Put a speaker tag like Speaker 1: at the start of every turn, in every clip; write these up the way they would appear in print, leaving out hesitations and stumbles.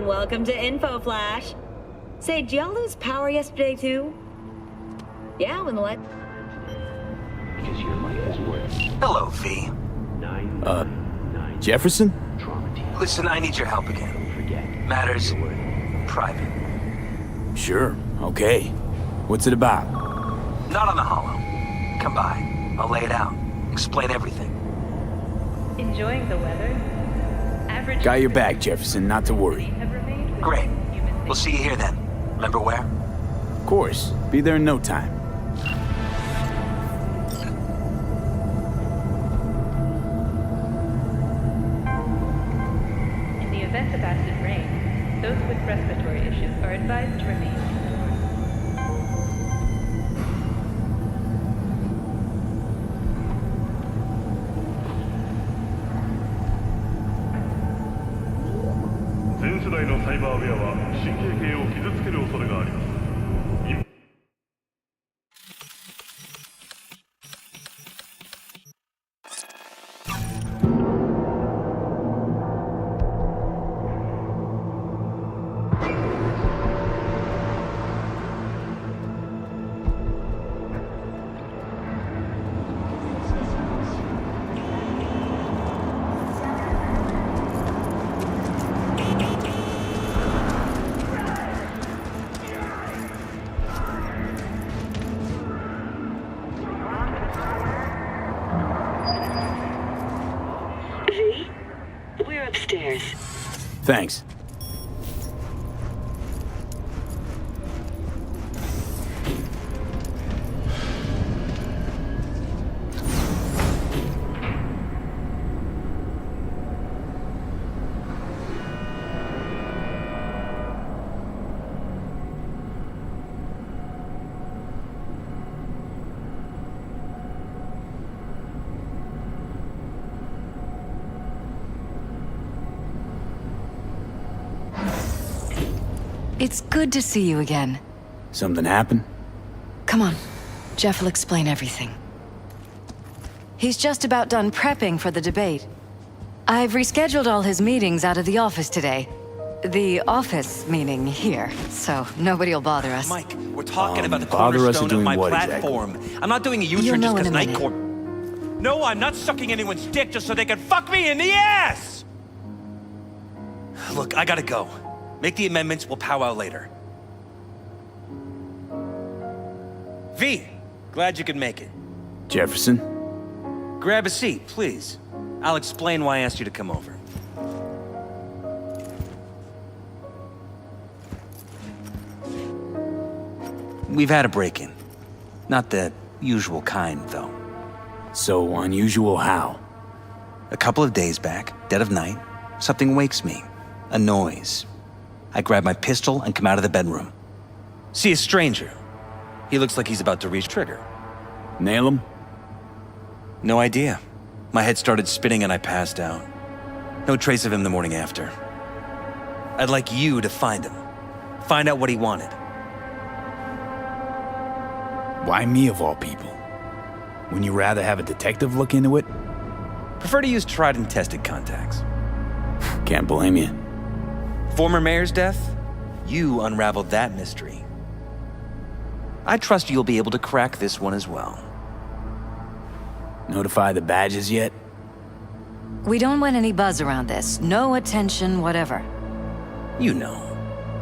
Speaker 1: Welcome to Info Flash. Say, did y'all lose power yesterday too? Yeah, when the light...
Speaker 2: Because your life is worth...
Speaker 3: Hello, V.
Speaker 4: Jefferson?
Speaker 3: Listen, I need your help again. Matters private.
Speaker 4: Sure, okay. What's it about?
Speaker 3: Not on the holo. Come by. I'll lay it out. Explain everything.
Speaker 5: Enjoying the weather? Average
Speaker 4: Got your back, Jefferson, not to worry.
Speaker 5: have remained within
Speaker 3: Great.
Speaker 5: human
Speaker 3: We'll see you here then. Remember where?
Speaker 4: Of course. Be there in no time.
Speaker 5: In the event of acid rain, those with respiratory issues are advised to remain indoors.
Speaker 6: V? We're upstairs.
Speaker 4: Thanks.
Speaker 7: It's good to see you again.
Speaker 4: Something happened?
Speaker 7: Come on. Jeff will explain everything. He's just about done prepping for the debate. I've rescheduled all his meetings out of the office today. The office meaning here, so nobody will bother us.
Speaker 8: Mike, we're talking about the
Speaker 4: bother us
Speaker 8: cornerstone of
Speaker 4: doing
Speaker 8: my
Speaker 4: what
Speaker 8: platform. I'm not doing a
Speaker 7: You'll
Speaker 8: U-turn just
Speaker 7: know in
Speaker 8: because
Speaker 7: a
Speaker 8: Night
Speaker 7: minute.
Speaker 8: Corp... No, I'm not sucking anyone's dick just so they can fuck me in the ass! Look, I gotta go. Make the amendments, we'll powwow later. V, glad you could make it.
Speaker 4: Jefferson?
Speaker 8: Grab a seat, please. I'll explain why I asked you to come over. We've had a break-in. Not the usual kind, though.
Speaker 4: So unusual how?
Speaker 8: A couple of days back, dead of night, something wakes me. A noise. I grab my pistol and come out of the bedroom. See a stranger. He looks like he's about to reach trigger.
Speaker 4: Nail him?
Speaker 8: No idea. My head started spinning and I passed out. No trace of him the morning after. I'd like you to find him. Find out what he wanted.
Speaker 4: Why me of all people? Wouldn't you rather have a detective look into it?
Speaker 8: Prefer to use tried and tested contacts.
Speaker 4: Can't blame you.
Speaker 8: Former mayor's death? You unraveled that mystery. I trust you'll be able to crack this one as well.
Speaker 4: Notify the badges yet?
Speaker 7: We don't want any buzz around this. No attention, whatever.
Speaker 8: You know,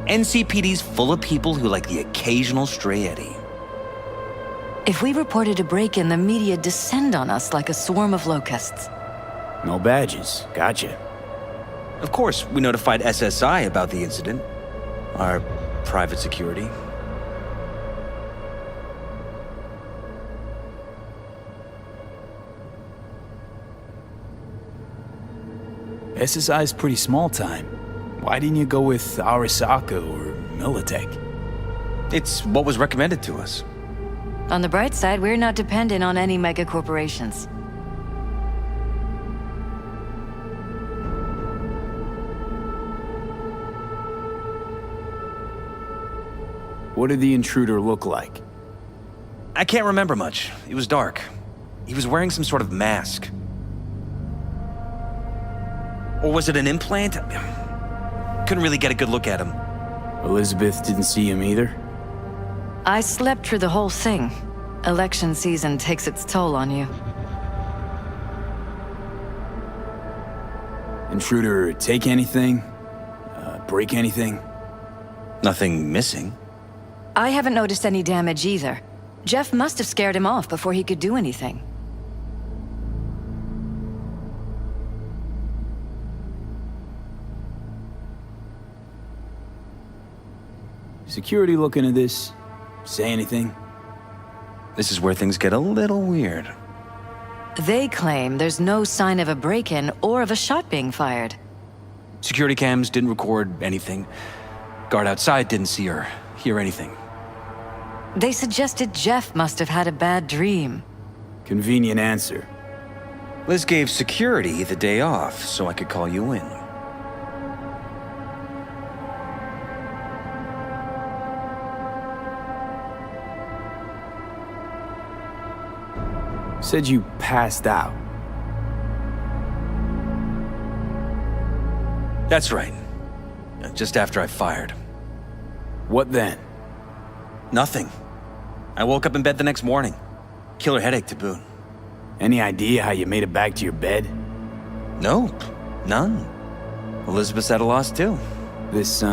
Speaker 8: NCPD's full of people who like the occasional stray eddy.
Speaker 7: If we reported a break-in, the media descend on us like a swarm of locusts.
Speaker 4: No badges. Gotcha.
Speaker 8: Of course, we notified SSI about the incident. Our private security.
Speaker 4: SSI's pretty small time. Why didn't you go with Arasaka or Militech?
Speaker 8: It's what was recommended to us.
Speaker 7: On the bright side, we're not dependent on any mega corporations.
Speaker 4: What did the intruder look like?
Speaker 8: I can't remember much. It was dark. He was wearing some sort of mask. Or was it an implant? Couldn't really get a good look at him.
Speaker 4: Elizabeth didn't see him either?
Speaker 7: I slept through the whole thing. Election season takes its toll on you.
Speaker 4: Intruder take anything? Break anything?
Speaker 8: Nothing missing.
Speaker 7: I haven't noticed any damage either. Jeff must have scared him off before he could do anything.
Speaker 4: Security looking at this? Say anything?
Speaker 8: This is where things get a little weird.
Speaker 7: They claim there's no sign of a break-in or of a shot being fired.
Speaker 8: Security cams didn't record anything. Guard outside didn't see or hear anything.
Speaker 7: They suggested Jeff must have had a bad dream.
Speaker 4: Convenient answer.
Speaker 8: Liz gave security the day off so I could call you in.
Speaker 4: Said you passed out.
Speaker 8: That's right. Just after I fired.
Speaker 4: What then?
Speaker 8: Nothing. I woke up in bed the next morning. Killer headache to boot.
Speaker 4: Any idea how you made it back to your bed?
Speaker 8: Nope. None. Elizabeth's at a loss too.
Speaker 4: This,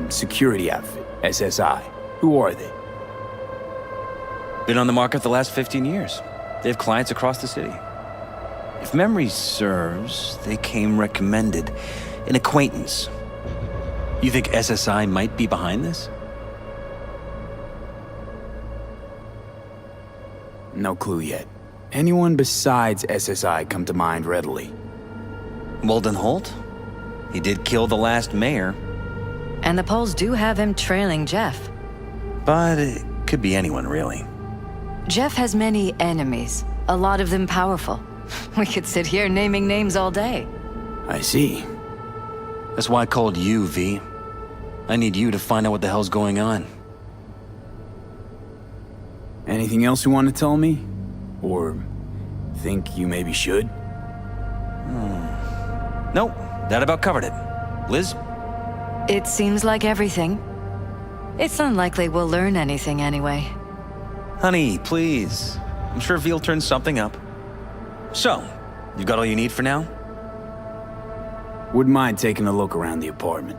Speaker 4: security outfit, SSI. Who are they?
Speaker 8: Been on the market the last 15 years. They have clients across the city. If memory serves, they came recommended. An acquaintance. You think SSI might be behind this?
Speaker 4: No clue yet. Anyone besides SSI come to mind readily?
Speaker 8: Walden Holt? He did kill the last mayor.
Speaker 7: And the polls do have him trailing Jeff.
Speaker 8: But it could be anyone, really.
Speaker 7: Jeff has many enemies, a lot of them powerful. We could sit here naming names all day.
Speaker 4: I see.
Speaker 8: That's why I called you, V. I need you to find out what the hell's going on.
Speaker 4: Anything else you want to tell me? Or think you maybe should?
Speaker 8: Nope, that about covered it. Liz?
Speaker 7: It seems like everything. It's unlikely we'll learn anything anyway.
Speaker 8: Honey, please. I'm sure V'll turn something up. So, you got all you need for now?
Speaker 4: Wouldn't mind taking a look around the apartment.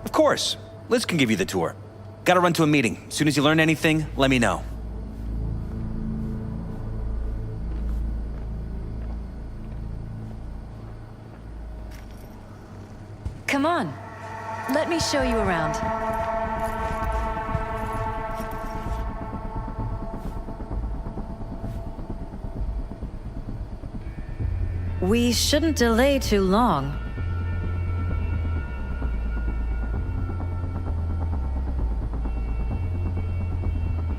Speaker 8: Of course. Liz can give you the tour. Gotta run to a meeting. As soon as you learn anything, let me know.
Speaker 7: Come on. Let me show you around. We shouldn't delay too long.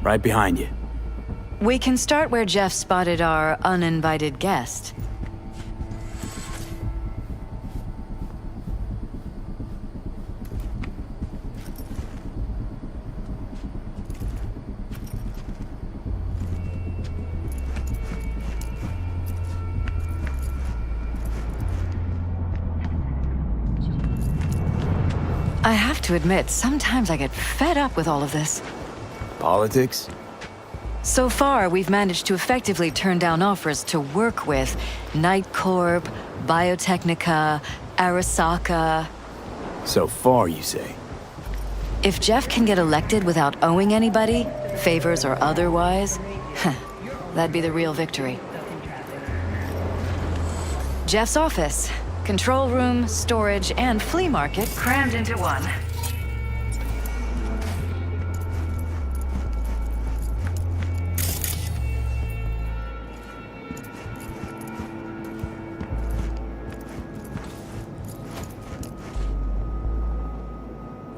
Speaker 4: Right behind you.
Speaker 7: We can start where Jeff spotted our uninvited guest. I have to admit, sometimes I get fed up with all of this.
Speaker 4: Politics?
Speaker 7: So far, we've managed to effectively turn down offers to work with Night Corp, Biotechnica, Arasaka.
Speaker 4: So far, you say?
Speaker 7: If Jeff can get elected without owing anybody, favors or otherwise, that'd be the real victory. Jeff's office. Control room, storage, and flea market crammed into one.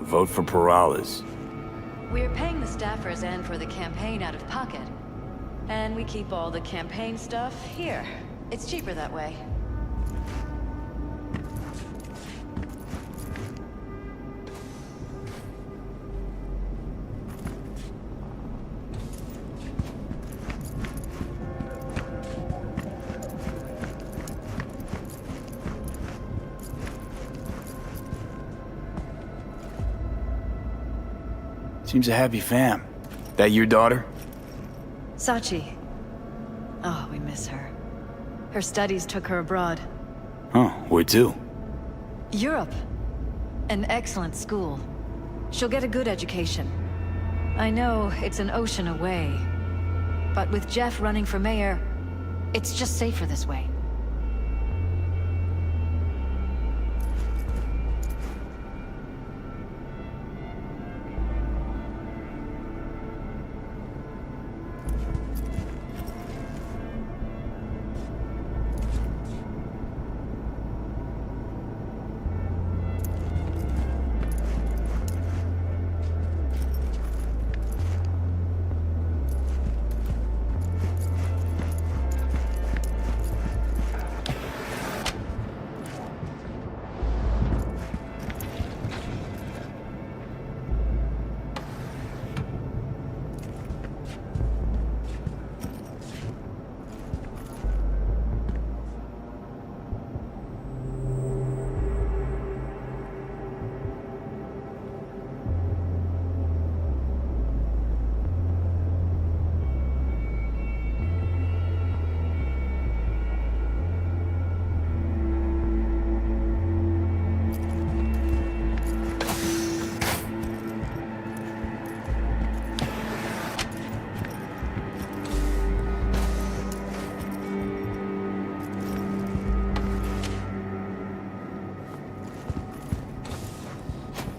Speaker 4: Vote for Perales.
Speaker 7: We're paying the staffers and for the campaign out of pocket. And we keep all the campaign stuff here. It's cheaper that way.
Speaker 4: Seems a happy fam. That your daughter?
Speaker 7: Sachi. Oh, we miss her. Her studies took her abroad.
Speaker 4: Huh, where to?
Speaker 7: Europe. An excellent school. She'll get a good education. I know it's an ocean away, but with Jeff running for mayor, it's just safer this way.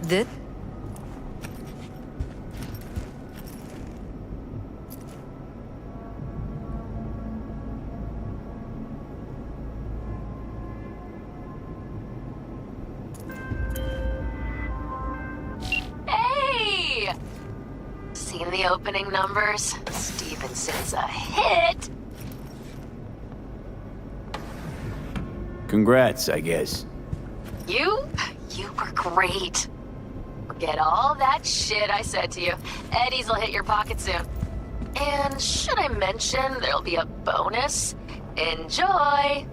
Speaker 7: This?
Speaker 9: Hey! Seen the opening numbers? Stevenson's a hit!
Speaker 4: Congrats, I guess.
Speaker 9: You were great. Forget all that shit I said to you. Eddie's will hit your pocket soon. And should I mention there'll be a bonus? Enjoy!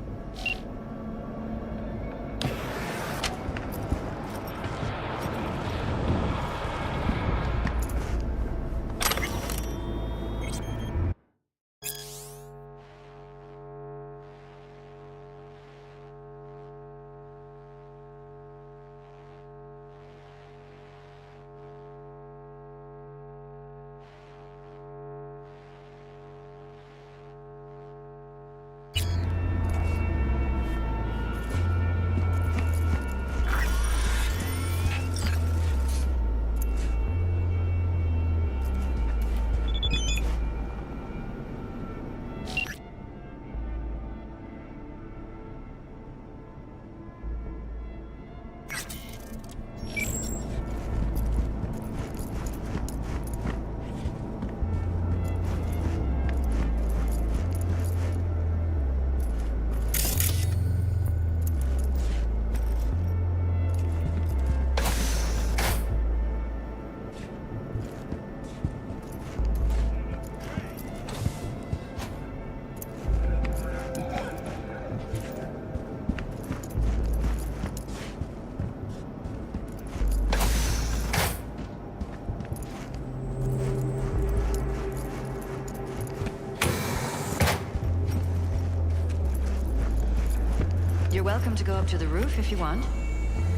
Speaker 7: You're welcome to go up to the roof if you want.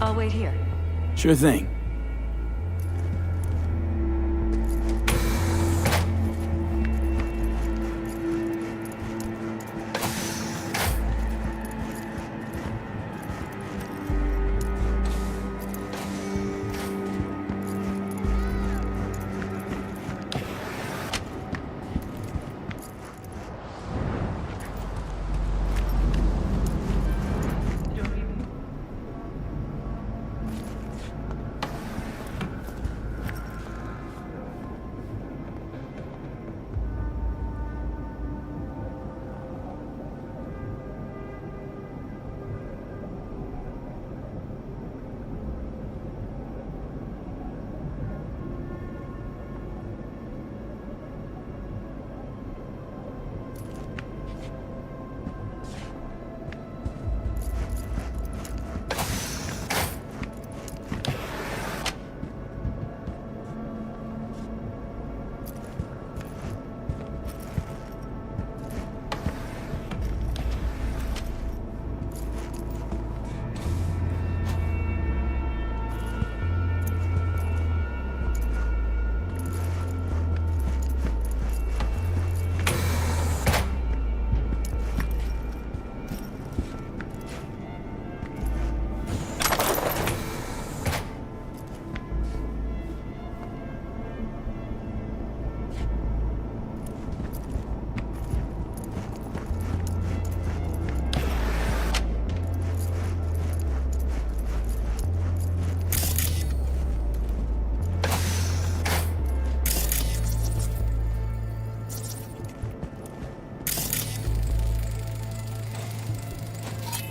Speaker 7: I'll wait here.
Speaker 4: Sure thing.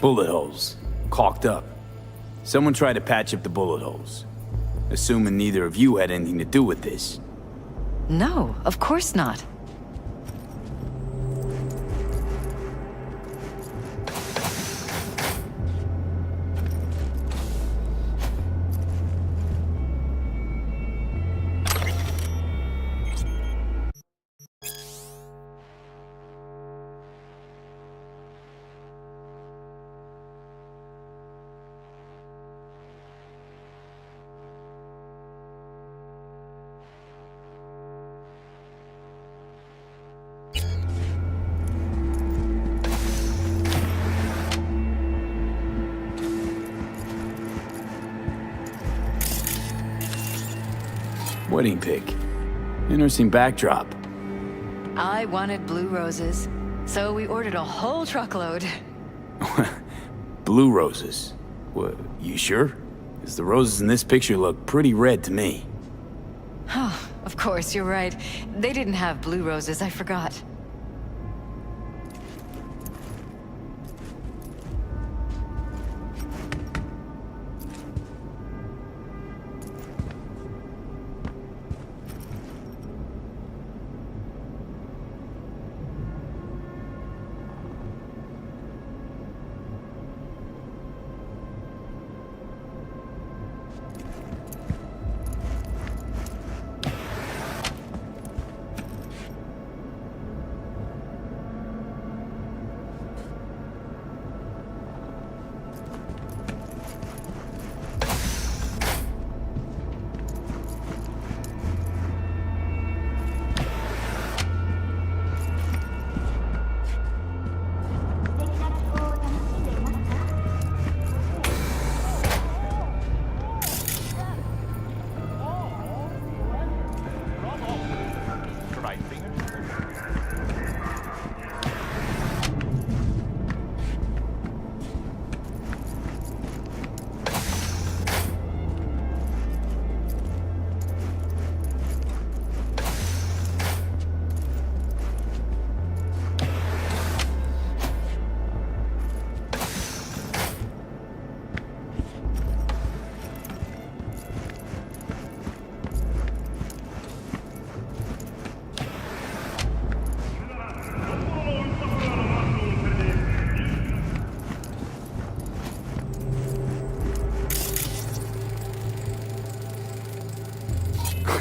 Speaker 4: Bullet holes. Caulked up. Someone tried to patch up the bullet holes. Assuming neither of you had anything to do with this.
Speaker 7: No, of course not.
Speaker 4: Wedding pic. Interesting backdrop.
Speaker 7: I wanted blue roses, so we ordered a whole truckload.
Speaker 4: Blue roses. What, you sure? Because the roses in this picture look pretty red to me.
Speaker 7: Oh, of course, you're right. They didn't have blue roses, I forgot.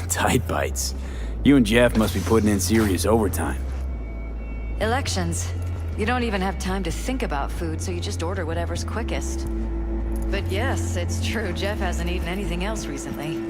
Speaker 4: Tight bites. You and Jeff must be putting in serious overtime.
Speaker 7: Elections. You don't even have time to think about food, so you just order whatever's quickest. But yes, it's true, Jeff hasn't eaten anything else recently.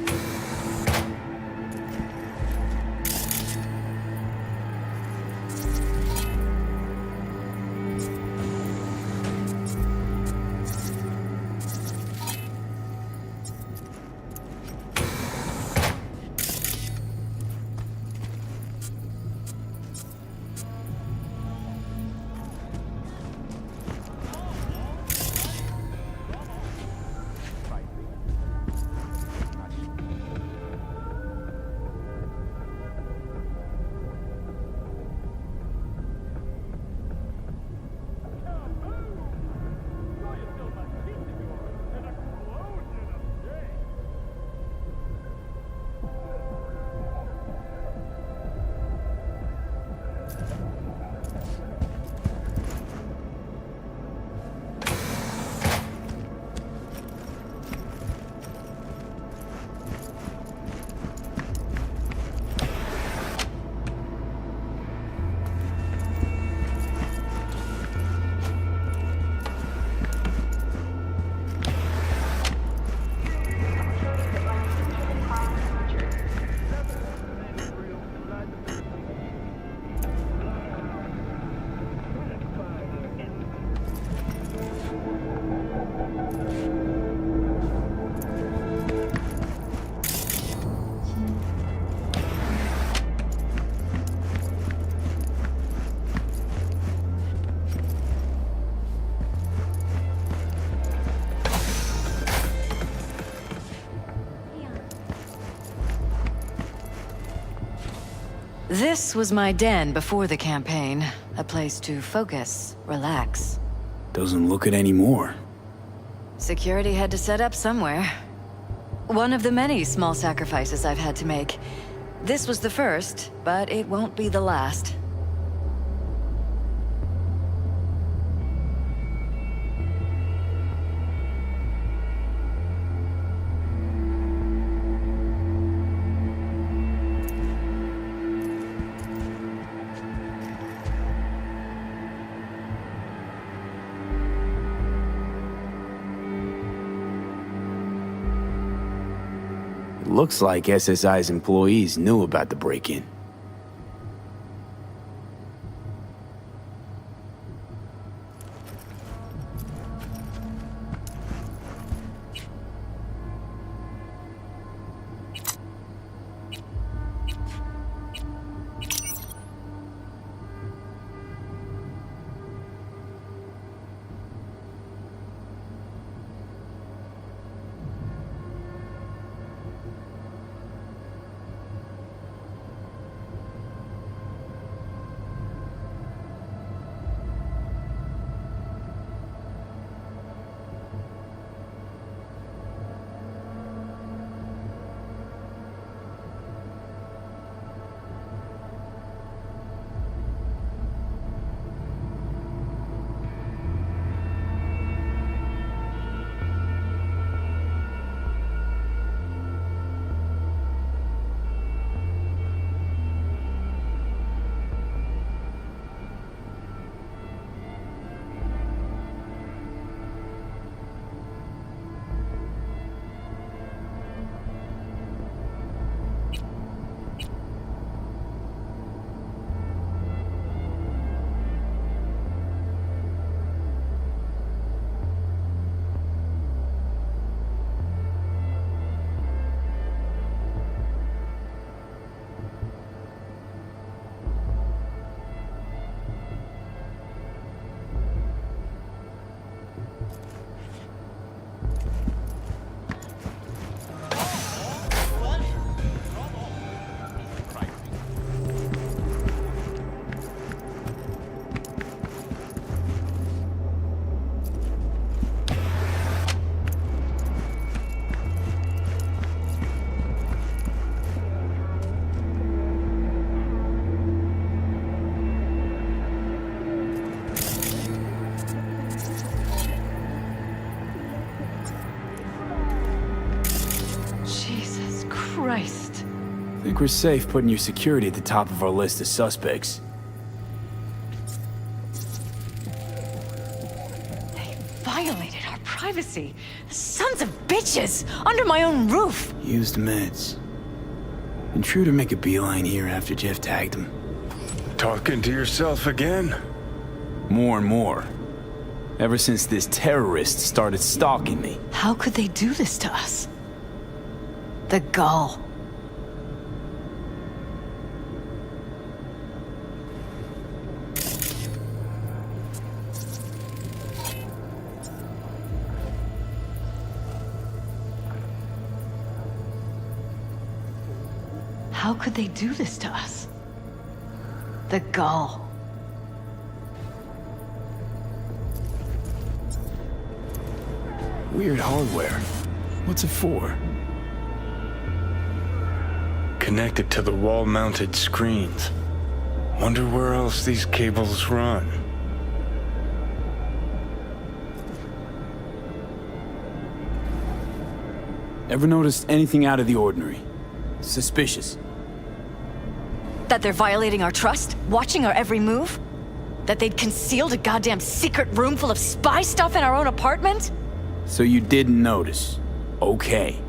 Speaker 7: This was my den before the campaign. A place to focus, relax.
Speaker 4: Doesn't look it anymore.
Speaker 7: Security had to set up somewhere. One of the many small sacrifices I've had to make. This was the first, but it won't be the last.
Speaker 4: Looks like SSI's employees knew about the break-in.
Speaker 7: Christ.
Speaker 4: Think we're safe putting your security at the top of our list of suspects.
Speaker 7: They violated our privacy. Sons of bitches! Under my own roof!
Speaker 4: Used meds. Intruder make a beeline here after Jeff tagged him.
Speaker 10: Talking to yourself again?
Speaker 4: More and more. Ever since this terrorist started stalking me.
Speaker 7: How could they do this to us? The gall. How could they do this to us? The gall.
Speaker 4: Weird hardware. What's it for?
Speaker 10: Connected to the wall-mounted screens. Wonder where else these cables run.
Speaker 4: Ever noticed anything out of the ordinary? Suspicious?
Speaker 7: That they're violating our trust? Watching our every move? That they'd concealed a goddamn secret room full of spy stuff in our own apartment?
Speaker 4: So you didn't notice. Okay.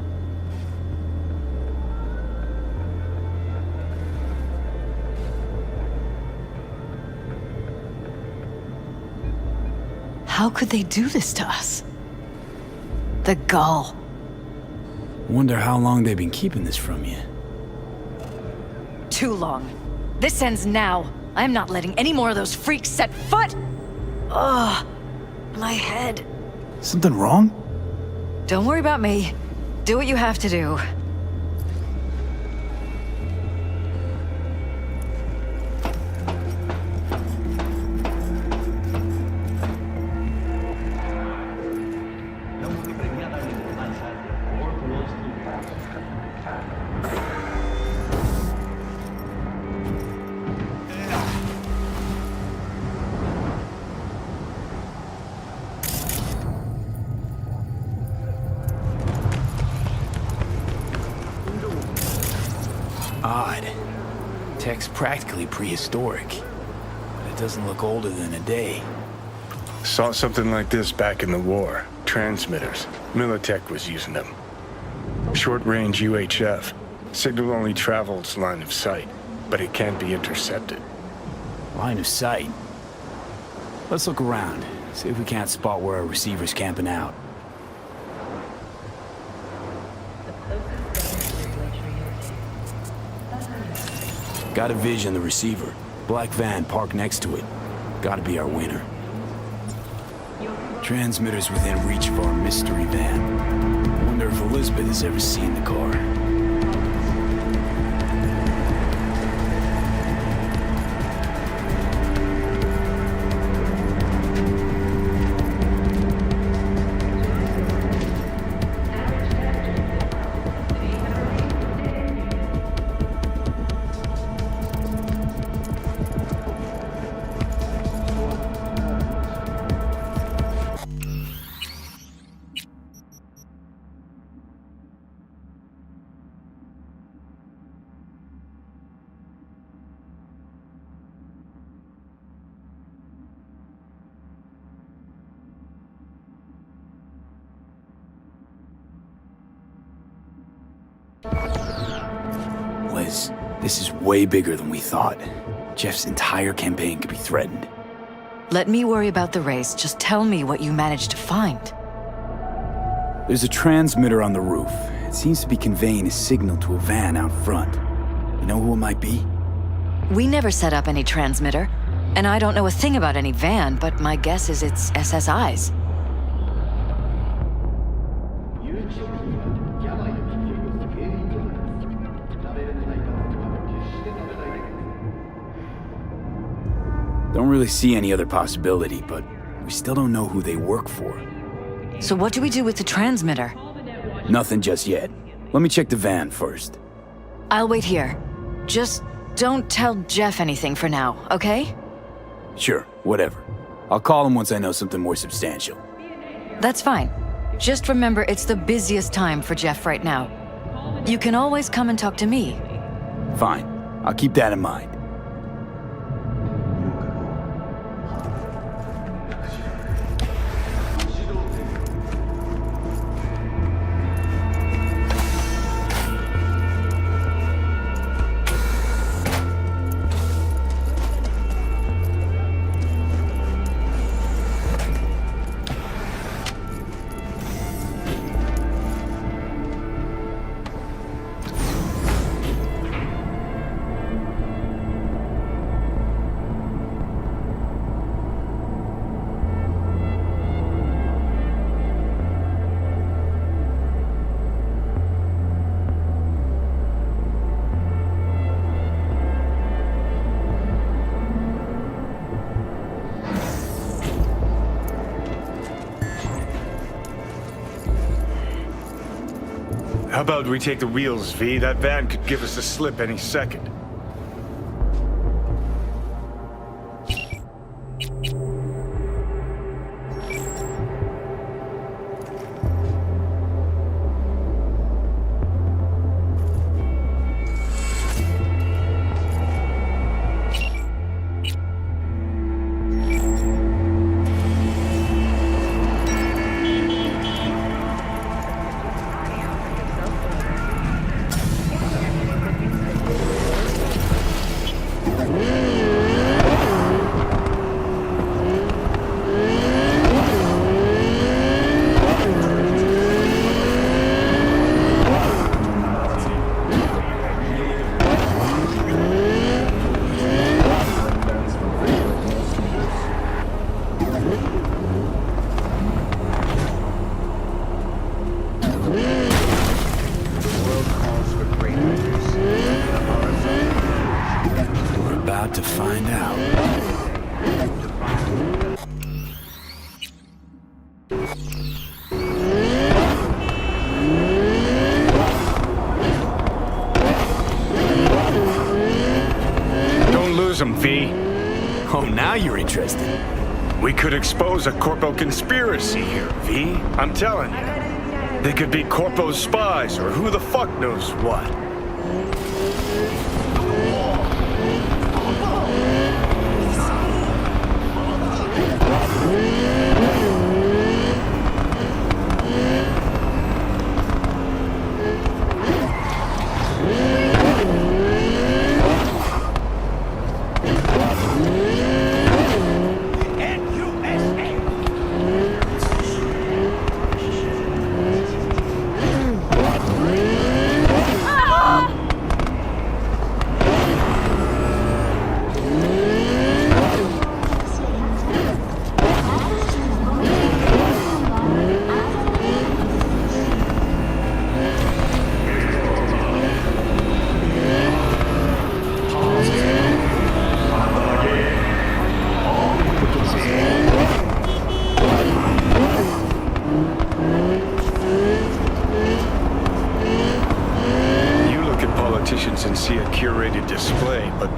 Speaker 7: How could they do this to us? The gall.
Speaker 4: Wonder how long they've been keeping this from you.
Speaker 7: Too long. This ends now. I'm not letting any more of those freaks set foot! Ugh. My head.
Speaker 4: Something wrong?
Speaker 7: Don't worry about me. Do what you have to do.
Speaker 4: Tech's practically prehistoric, but it doesn't look older than a day.
Speaker 10: Saw something like this back in the war. Transmitters. Militech was using them. Short-range UHF. Signal only travels line of sight, but it can be intercepted.
Speaker 4: Line of sight. Let's look around, see if we can't spot where our receiver's camping out. Got a vision the receiver. Black van parked next to it. Gotta be our winner. Transmitters within reach of our mystery van. Wonder if Elizabeth has ever seen the car. Liz, this is way bigger than we thought. Jeff's entire campaign could be threatened.
Speaker 7: Let me worry about the race. Just tell me what you managed to find.
Speaker 4: There's a transmitter on the roof. It seems to be conveying a signal to a van out front. You know who it might be?
Speaker 7: We never set up any transmitter, and I don't know a thing about any van, but my guess is it's SSI's.
Speaker 4: Don't really see any other possibility, but we still don't know who they work for.
Speaker 7: So what do we do with the transmitter?
Speaker 4: Nothing just yet. Let me check the van first.
Speaker 7: I'll wait here. Just don't tell Jeff anything for now, okay?
Speaker 4: Sure, whatever. I'll call him once I know something more substantial.
Speaker 7: That's fine. Just remember it's the busiest time for Jeff right now. You can always come and talk to me.
Speaker 4: Fine. I'll keep that in mind.
Speaker 10: How about we take the wheels, V? That van could give us a slip any second.
Speaker 4: To find out.
Speaker 10: Don't lose them, V.
Speaker 4: Oh, now you're interested.
Speaker 10: We could expose a Corpo conspiracy here, V. I'm telling you. They could be Corpo's spies, or who the fuck knows what.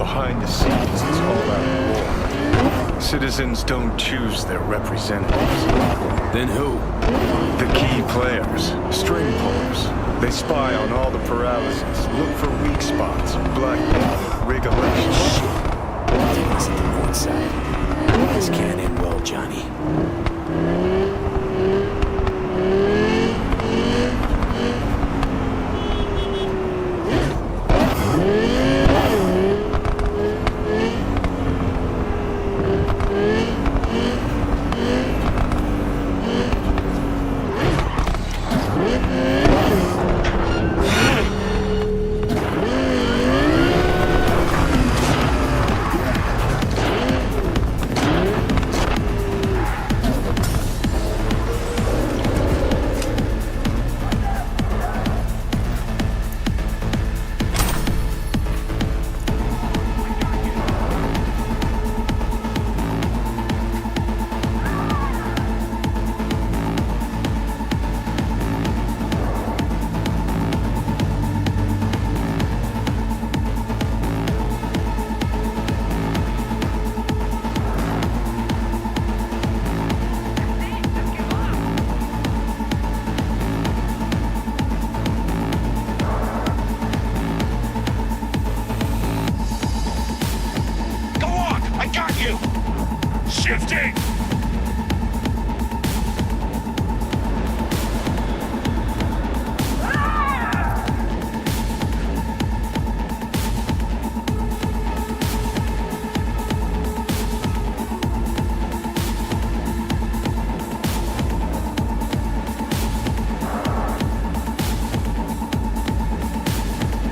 Speaker 10: Behind the scenes, it's all out war. Citizens don't choose their representatives.
Speaker 4: Then who?
Speaker 10: The key players, string pullers. They spy on all the paralyses, look for weak spots, blackmail, rig elections.
Speaker 4: Take us to the north side. This can't end well, Johnny.
Speaker 11: Shifting!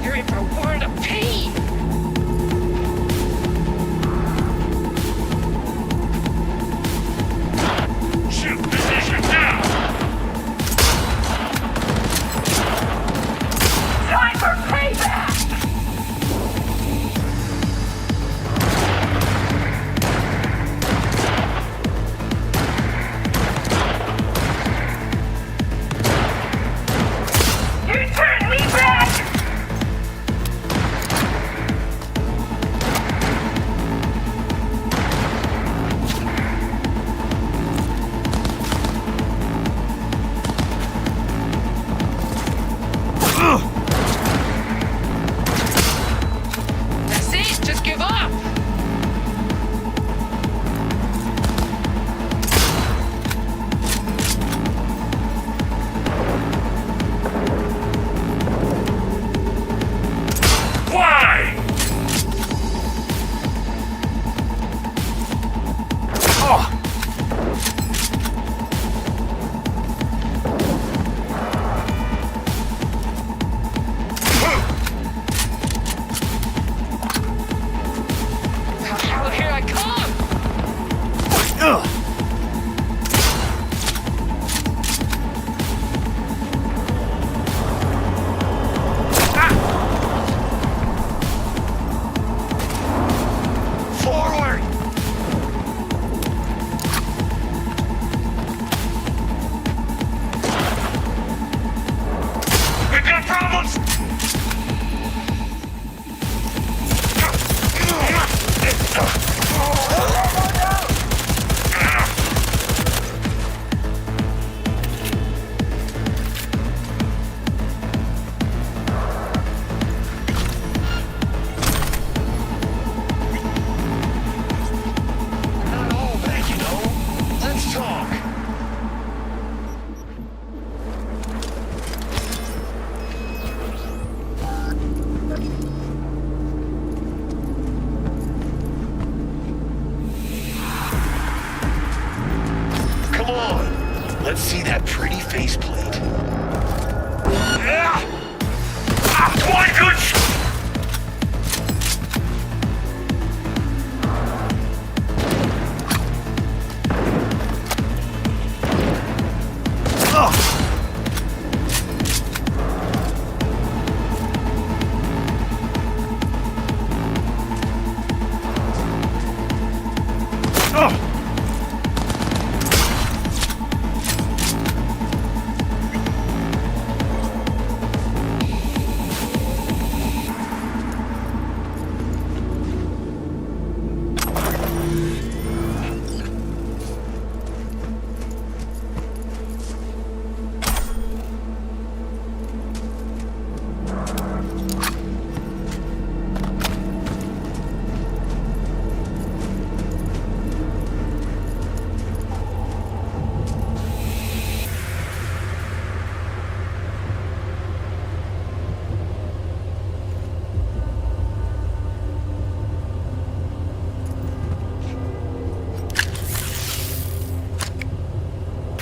Speaker 11: You're in for a world of pain! Let's see that pretty faceplate. One good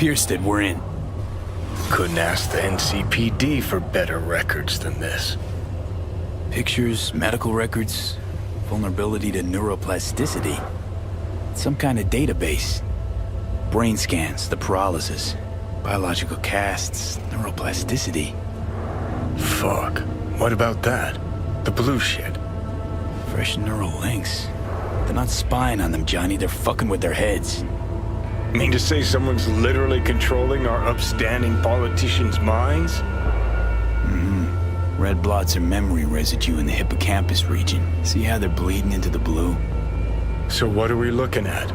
Speaker 4: Pierstead, we're in.
Speaker 10: Couldn't ask the NCPD for better records than this.
Speaker 4: Pictures, medical records, vulnerability to neuroplasticity. Some kind of database. Brain scans, the paralysis, biological casts, neuroplasticity.
Speaker 10: Fuck. What about that? The blue shit.
Speaker 4: Fresh neural links. They're not spying on them, Johnny. They're fucking with their heads.
Speaker 10: Mean to say someone's literally controlling our upstanding politicians' minds?
Speaker 4: Red blots are memory residue in the hippocampus region. See how they're bleeding into the blue?
Speaker 10: So what are we looking at?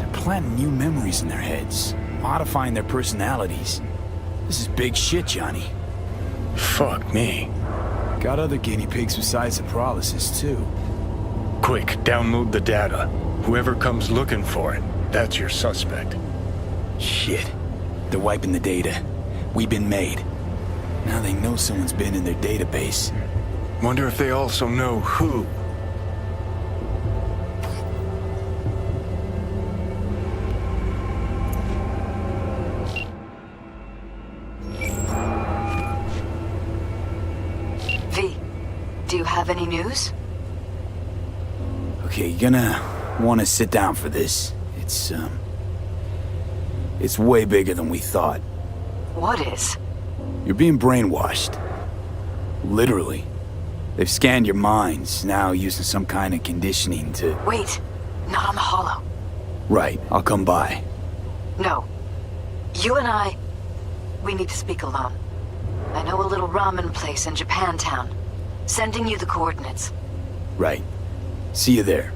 Speaker 4: They're planting new memories in their heads, modifying their personalities. This is big shit, Johnny.
Speaker 10: Fuck me.
Speaker 4: Got other guinea pigs besides the paralysis, too.
Speaker 10: Quick, download the data. Whoever comes looking for it, that's your suspect.
Speaker 4: Shit. They're wiping the data. We've been made. Now they know someone's been in their database.
Speaker 10: Wonder if they also know who.
Speaker 7: V, do you have any news?
Speaker 4: Okay, you're gonna want to sit down for this. It's way bigger than we thought.
Speaker 7: What is?
Speaker 4: You're being brainwashed. Literally. They've scanned your minds, now using some kind of conditioning to...
Speaker 7: Wait, not on the holo.
Speaker 4: Right, I'll come by.
Speaker 7: No. You and we need to speak alone. I know a little ramen place in Japantown. Sending you the coordinates.
Speaker 4: Right. See you there.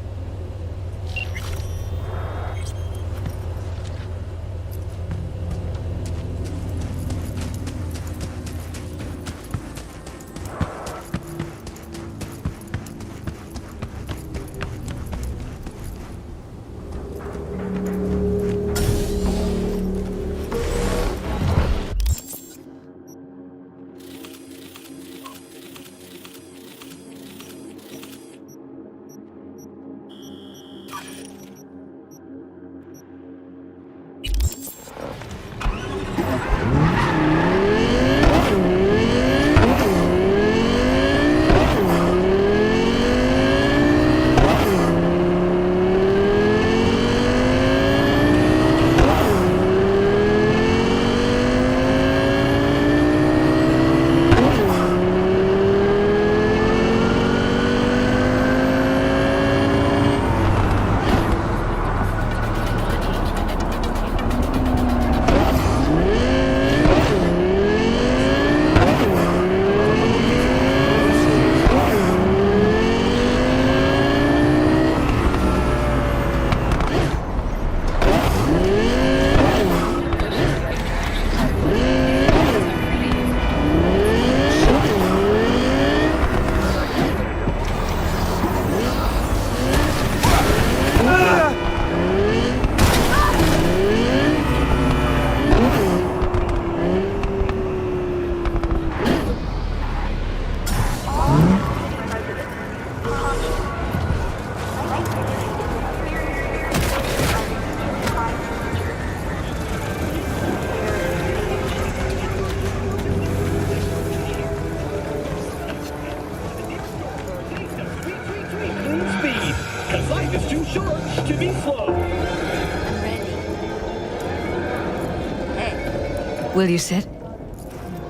Speaker 7: Will you sit?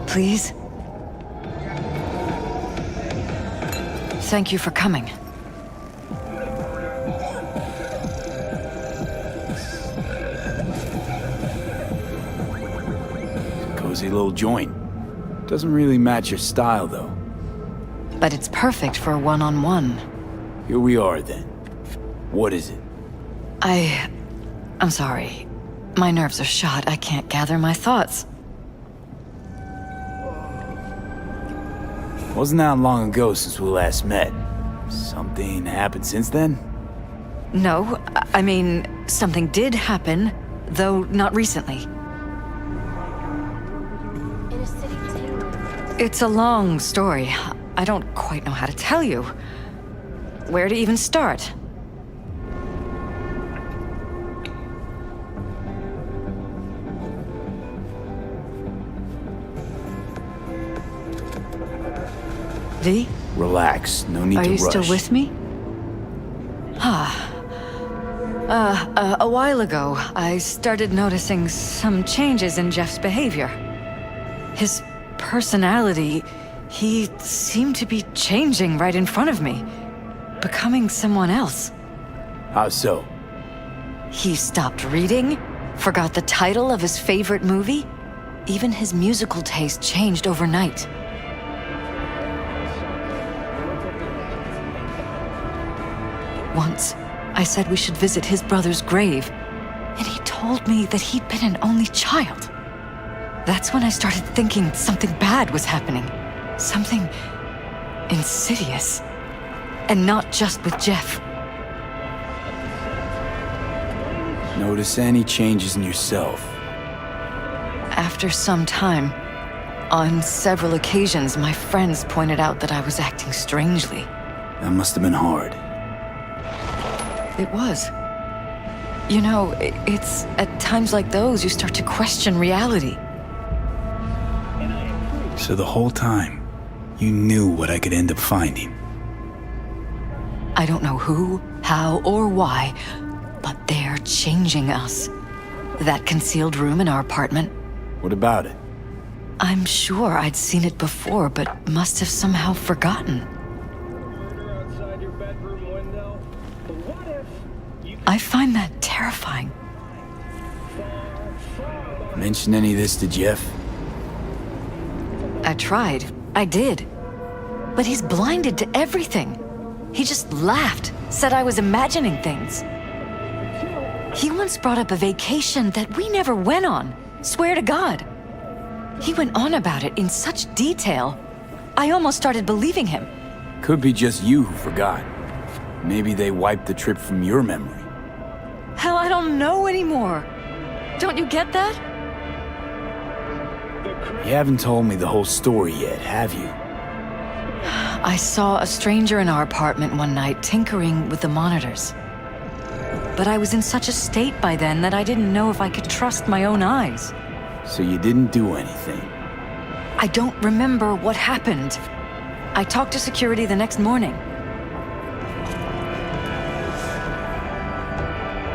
Speaker 7: Please? Thank you for coming.
Speaker 4: Cozy little joint. Doesn't really match your style, though.
Speaker 7: But it's perfect for a one-on-one.
Speaker 4: Here we are, then. What is it?
Speaker 7: I'm sorry. My nerves are shot. I can't gather my thoughts.
Speaker 4: Wasn't that long ago since we last met? Something happened since then?
Speaker 7: No, I mean, something did happen, though not recently. It's a long story. I don't quite know how to tell you. Where to even start? V?
Speaker 4: Relax, no need
Speaker 7: Are
Speaker 4: to
Speaker 7: you
Speaker 4: rush.
Speaker 7: still with me? A while ago, I started noticing some changes in Jeff's behavior. His personality, he seemed to be changing right in front of me, becoming someone else.
Speaker 4: How so?
Speaker 7: He stopped reading, forgot the title of his favorite movie. Even his musical taste changed overnight. Once, I said we should visit his brother's grave, and he told me that he'd been an only child. That's when I started thinking something bad was happening. Something insidious. And not just with Jeff.
Speaker 4: Notice any changes in yourself?
Speaker 7: After some time, on several occasions, my friends pointed out that I was acting strangely.
Speaker 4: That must have been hard.
Speaker 7: It was. You know, it's at times like those you start to question reality.
Speaker 4: So the whole time, you knew what I could end up finding.
Speaker 7: I don't know who, how, or why, but they're changing us. That concealed room in our apartment.
Speaker 4: What about it?
Speaker 7: I'm sure I'd seen it before, but must have somehow forgotten. I find that terrifying.
Speaker 4: Mention any of this to Jeff?
Speaker 7: I tried. I did. But he's blinded to everything. He just laughed, said I was imagining things. He once brought up a vacation that we never went on. Swear to God. He went on about it in such detail. I almost started believing him.
Speaker 4: Could be just you who forgot. Maybe they wiped the trip from your memory.
Speaker 7: Hell, I don't know anymore. Don't you get that?
Speaker 4: You haven't told me the whole story yet, have you?
Speaker 7: I saw a stranger in our apartment one night tinkering with the monitors. But I was in such a state by then that I didn't know if I could trust my own eyes.
Speaker 4: So you didn't do anything?
Speaker 7: I don't remember what happened. I talked to security the next morning.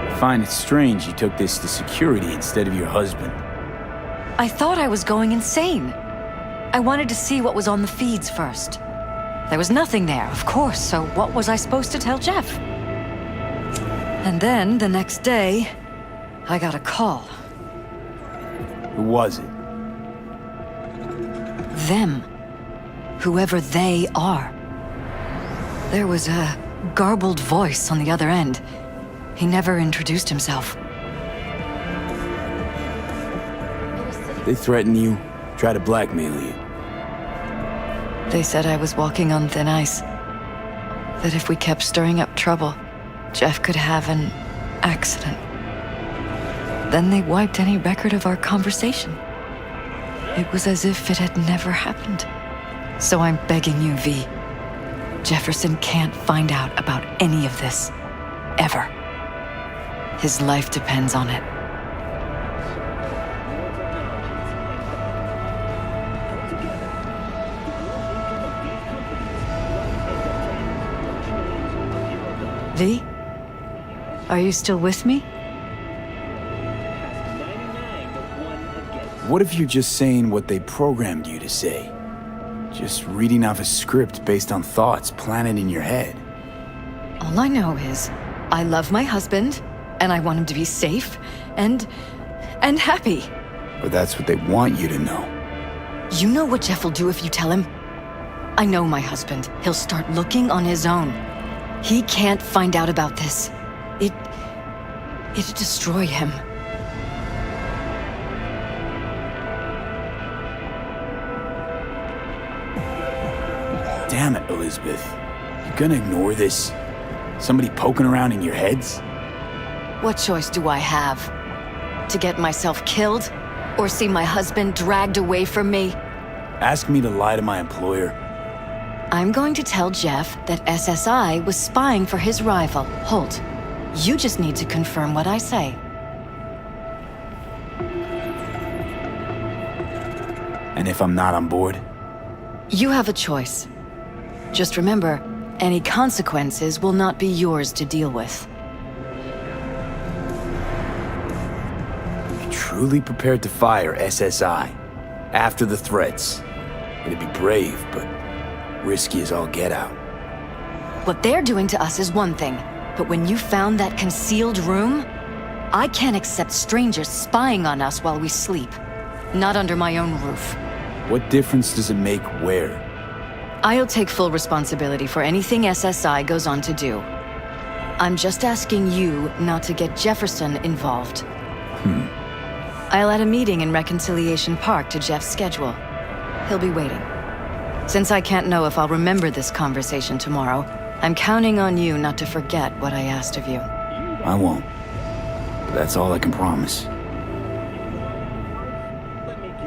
Speaker 4: I find it strange you took this to security instead of your husband.
Speaker 7: I thought I was going insane. I wanted to see what was on the feeds first. There was nothing there, of course, so what was I supposed to tell Jeff? And then, the next day, I got a call.
Speaker 4: Who was it?
Speaker 7: Them. Whoever they are. There was a garbled voice on the other end. He never introduced himself.
Speaker 4: They threaten you, try to blackmail you.
Speaker 7: They said I was walking on thin ice. That if we kept stirring up trouble, Jeff could have an accident. Then they wiped any record of our conversation. It was as if it had never happened. So I'm begging you, V. Jefferson can't find out about any of this. Ever. His life depends on it. V? Are you still with me?
Speaker 4: What if you're just saying what they programmed you to say? Just reading off a script based on thoughts planted in your head.
Speaker 7: All I know is, I love my husband, and I want him to be safe, and happy.
Speaker 4: Or that's what they want you to know.
Speaker 7: You know what Jeff will do if you tell him? I know my husband. He'll start looking on his own. He can't find out about this. It'd destroy him.
Speaker 4: Damn it, Elizabeth. You gonna ignore this? Somebody poking around in your heads?
Speaker 7: What choice do I have? To get myself killed? Or see my husband dragged away from me?
Speaker 4: Ask me to lie to my employer?
Speaker 7: I'm going to tell Jeff that SSI was spying for his rival, Holt. You just need to confirm what I say.
Speaker 4: And if I'm not on board?
Speaker 7: You have a choice. Just remember, any consequences will not be yours to deal with.
Speaker 4: You're truly prepared to fire SSI after the threats. It'd be brave, but risky as all get out.
Speaker 7: What they're doing to us is one thing, but when you found that concealed room, I can't accept strangers spying on us while we sleep. Not under my own roof.
Speaker 4: What difference does it make where?
Speaker 7: I'll take full responsibility for anything SSI goes on to do. I'm just asking you not to get Jefferson involved. I'll add a meeting in Reconciliation Park to Jeff's schedule. He'll be waiting. Since I can't know if I'll remember this conversation tomorrow, I'm counting on you not to forget what I asked of you.
Speaker 4: I won't. But that's all I can promise.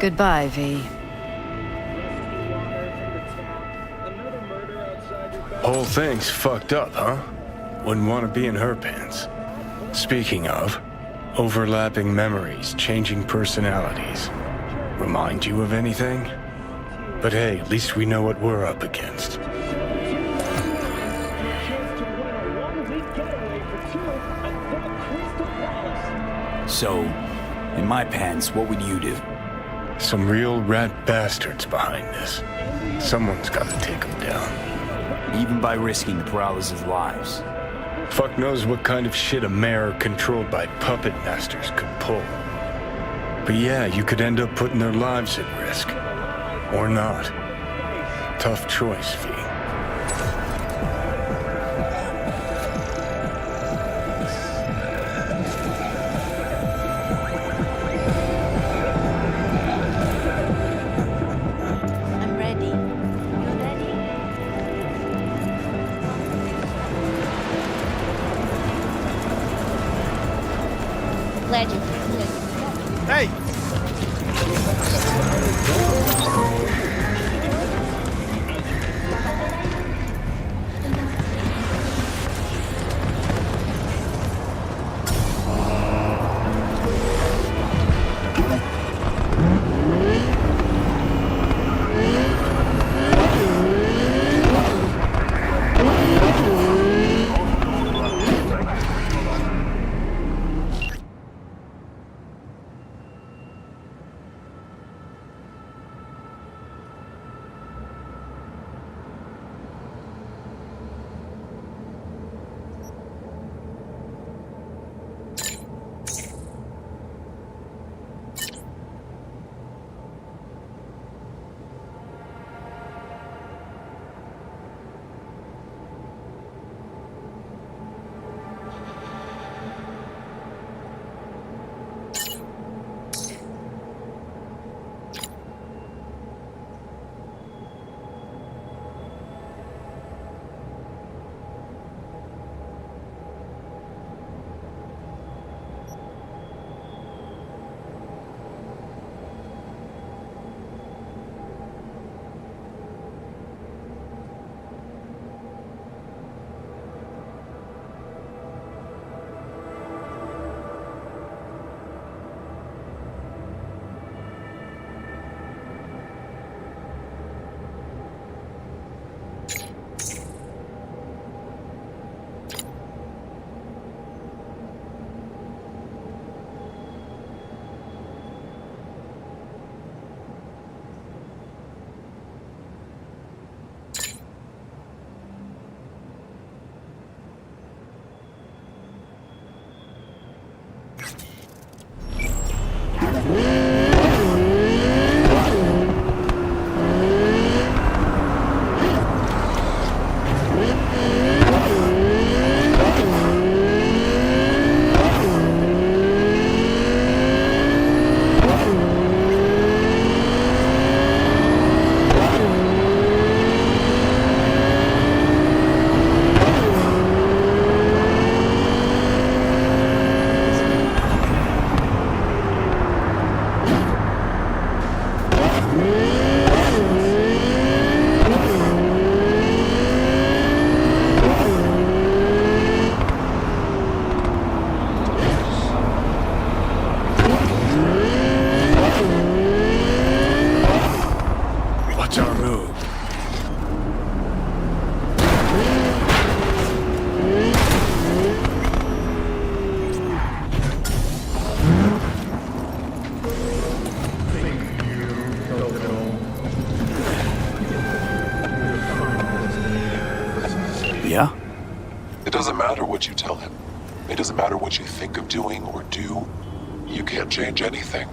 Speaker 7: Goodbye, V.
Speaker 10: Whole thing's fucked up, huh? Wouldn't want to be in her pants. Speaking of, overlapping memories, changing personalities. Remind you of anything? But hey, at least we know what we're up against.
Speaker 4: So, in my pants, what would you do?
Speaker 10: Some real rat bastards behind this. Someone's gotta take them down.
Speaker 4: Even by risking the Peralez's lives.
Speaker 10: Fuck knows what kind of shit a mayor controlled by puppet masters could pull. But yeah, you could end up putting their lives at risk. Or not. Tough choice, V.
Speaker 1: I'm ready. You ready? Glad you.
Speaker 11: Hey!
Speaker 12: It doesn't matter what you tell him. It doesn't matter what you think of doing or do. You can't change anything.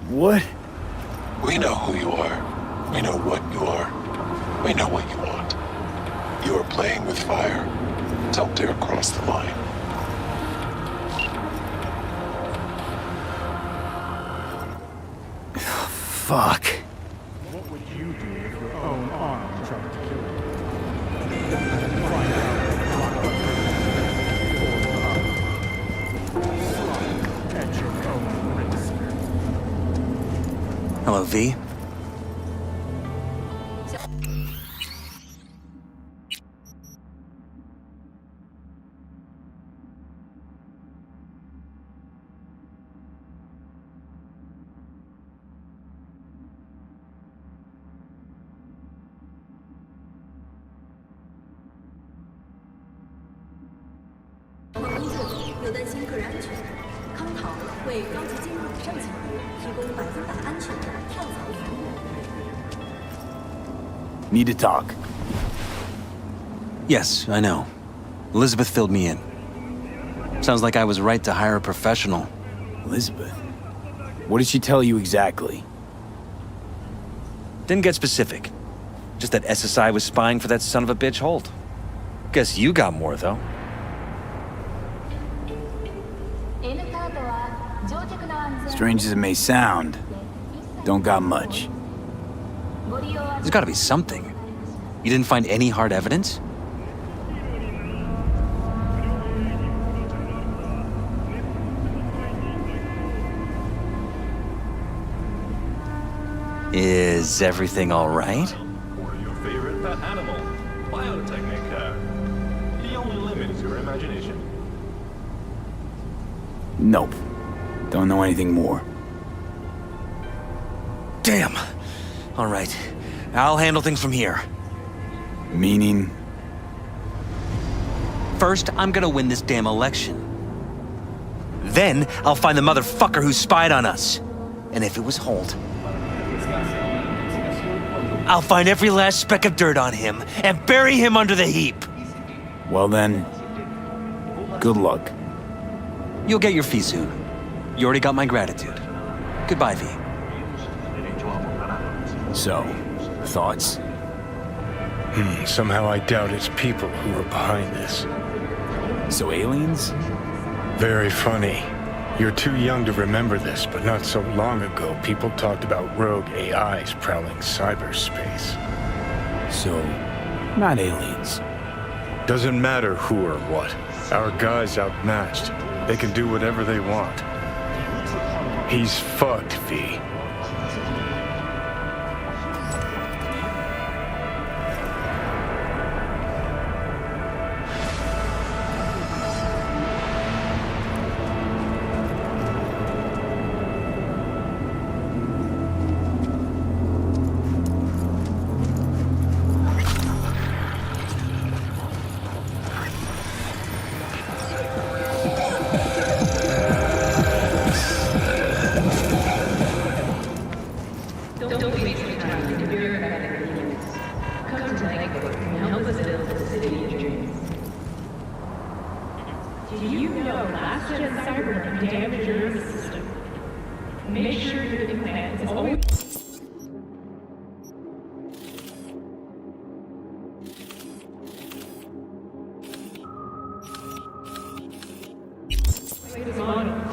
Speaker 4: What?
Speaker 12: We know who you are. We know what you are. We know what you want. You are playing with fire. Don't dare cross the line.
Speaker 4: Fuck.
Speaker 13: What would you do if your own arm tried to kill you? At your own risk.
Speaker 8: Hello, V.
Speaker 4: Need to talk.
Speaker 8: Yes, I know. Elizabeth filled me in. Sounds like I was right to hire a professional.
Speaker 4: Elizabeth? What did she tell you exactly?
Speaker 8: Didn't get specific. Just that SSI was spying for that son of a bitch Holt. Guess you got more, though.
Speaker 4: Strange as it may sound, don't got much.
Speaker 8: There's gotta be something. You didn't find any hard evidence? Is everything all right?
Speaker 14: Or your favorite pet animal? Biotechnic. The only limit is your imagination.
Speaker 4: Nope. Don't know anything more.
Speaker 8: Damn. All right. I'll handle things from here.
Speaker 4: Meaning?
Speaker 8: First, I'm gonna win this damn election. Then, I'll find the motherfucker who spied on us. And if it was Holt, I'll find every last speck of dirt on him and bury him under the heap.
Speaker 4: Well then, good luck.
Speaker 8: You'll get your fee soon. You already got my gratitude. Goodbye, V.
Speaker 4: So, thoughts?
Speaker 10: Somehow I doubt it's people who are behind this.
Speaker 4: So aliens?
Speaker 10: Very funny. You're too young to remember this, but not so long ago, people talked about rogue AIs prowling cyberspace.
Speaker 4: So, not aliens.
Speaker 10: Doesn't matter who or what. Our guy's outmatched. They can do whatever they want. He's fucked, V.
Speaker 5: You know last-gen Cyberpunk damaged your nervous system. Make sure your implant is always... This on.